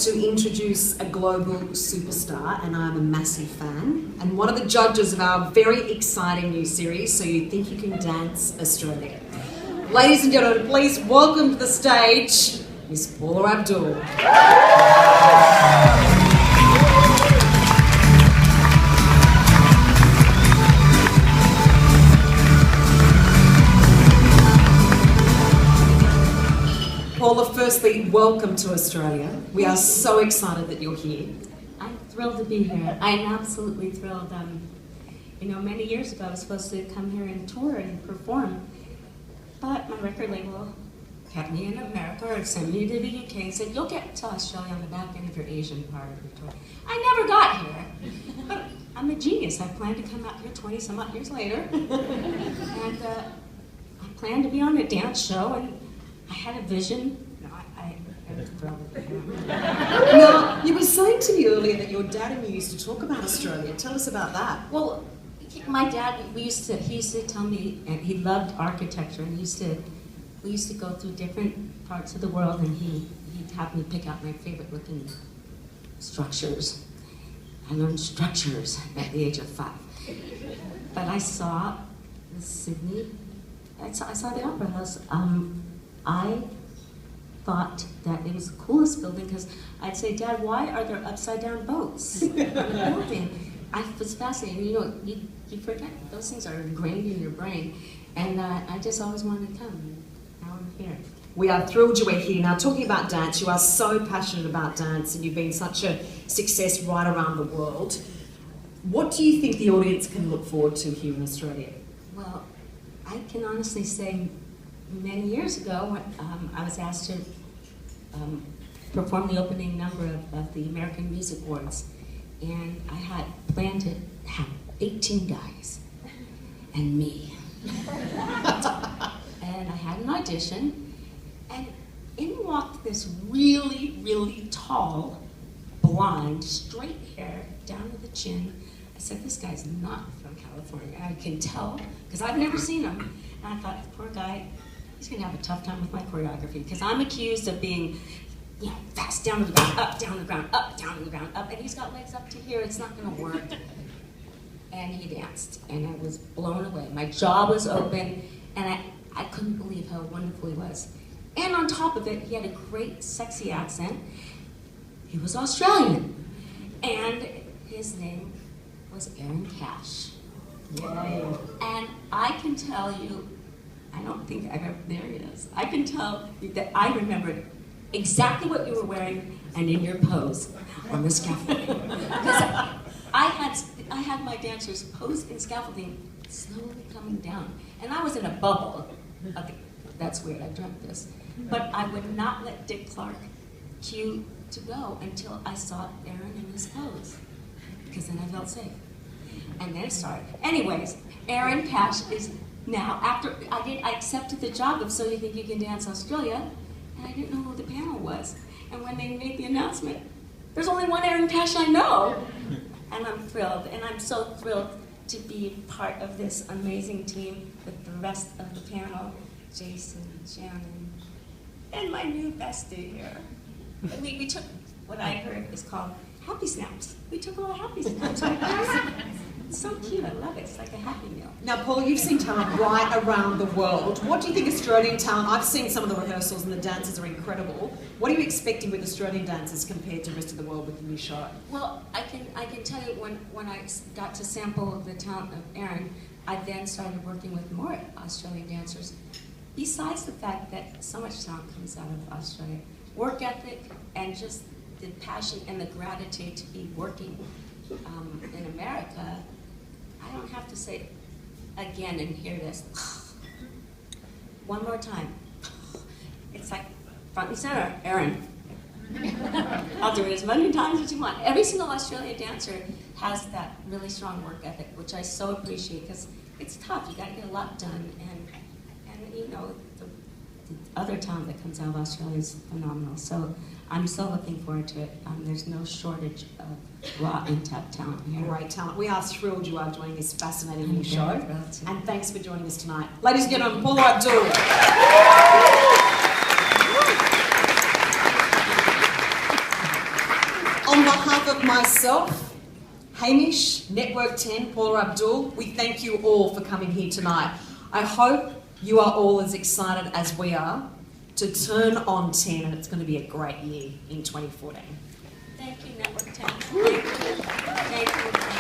to introduce a global superstar, and I'm a massive fan, and one of the judges of our very exciting new series, So You Think You Can Dance Australia. Ladies and gentlemen, please welcome to the stage Miss Paula Abdul. Paula, firstly, welcome to Australia. We are so excited that you're here. I'm thrilled to be here. I'm absolutely thrilled. Many years ago I was supposed to come here and tour and perform, but my record label kept me in America or sent me to the UK and said, you'll get to Australia on the back end of your Asian part of your tour. I never got here, but I'm a genius. I plan to come out here 20 some odd years later, and I plan to be on a dance show, and I had a vision. I'm thrilled to be here. Now, you were saying to me earlier that your dad and you used to talk about Australia. Tell us about that. Well, my dad, he used to tell me, and he loved architecture, and we used to go through different parts of the world, and he'd have me pick out my favorite looking structures. I learned structures at the age of 5. But I saw the Sydney, I saw the Opera House. I thought that it was the coolest building because I'd say, Dad, why are there upside down boats in the building? I was fascinated. You forget those things are ingrained in your brain, and I just always wanted to come. Now I'm here. We are thrilled you are here. Now, talking about dance, you are so passionate about dance, and you've been such a success right around the world. What do you think the audience can look forward to here in Australia? Well, I can honestly say, many years ago, I was asked to perform the opening number of the American Music Awards, and I had planned to have 18 guys and me. And I had an audition, and in walked this really, really tall, blonde, straight hair down to the chin. I said, this guy's not from California. I can tell, because I've never seen him. And I thought, poor guy, he's going to have a tough time with my choreography, because I'm accused of being, fast down to the ground, up, down to the ground, up, down to the ground, up, and he's got legs up to here. It's not going to work. And he danced, and I was blown away. My jaw was open, and I couldn't believe how wonderful he was. And on top of it, he had a great, sexy accent. He was Australian, and his name was Aaron Cash. Yay. And I can tell you, I don't think I've ever, there he is. I can tell you that I remembered exactly what you were wearing and in your pose on the scaffolding. Because I had my dancers pose in scaffolding slowly coming down. And I was in a bubble. Okay, that's weird, I dreamt this. But I would not let Dick Clark cue to go until I saw Aaron in his pose. Because then I felt safe. And then it started. Anyways, Aaron Cash is now, after I accepted the job of So You Think You Can Dance Australia, and I didn't know who the panel was. And when they made the announcement, there's only one Aaron Cash I know. And I'm thrilled, and I'm so thrilled to be part of this amazing team with the rest of the panel, Jason, Shannon, and my new bestie here. And we took what I heard is called Happy Snaps. We took all the Happy Snaps. It's so cute, I love it. It's like a Happy Meal. Now, Paula, you've seen talent right around the world. What do you think Australian talent, I've seen some of the rehearsals and the dances are incredible. What are you expecting with Australian dancers compared to the rest of the world with the new show? Well, I can tell you when I got to sample the talent of Aaron, I then started working with more Australian dancers. Besides the fact that so much talent comes out of Australia, work ethic and just the passion and the gratitude to be working in America, I don't have to say again and hear this. One more time. It's like front and center, Aaron. I'll do it as many times as you want. Every single Australian dancer has that really strong work ethic, which I so appreciate because it's tough. You got to get a lot done, and the other talent that comes out of Australia is phenomenal. So I'm so looking forward to it. There's no shortage of raw, untapped talent here. Great talent. We are thrilled you are doing this fascinating new show. And thanks for joining us tonight. Ladies and gentlemen, Paula Abdul. On behalf of myself, Hamish, Network 10, Paula Abdul, we thank you all for coming here tonight. I hope you are all as excited as we are to turn on 10, and it's going to be a great year in 2014. Thank you, Network 10. Thank you. Thank you.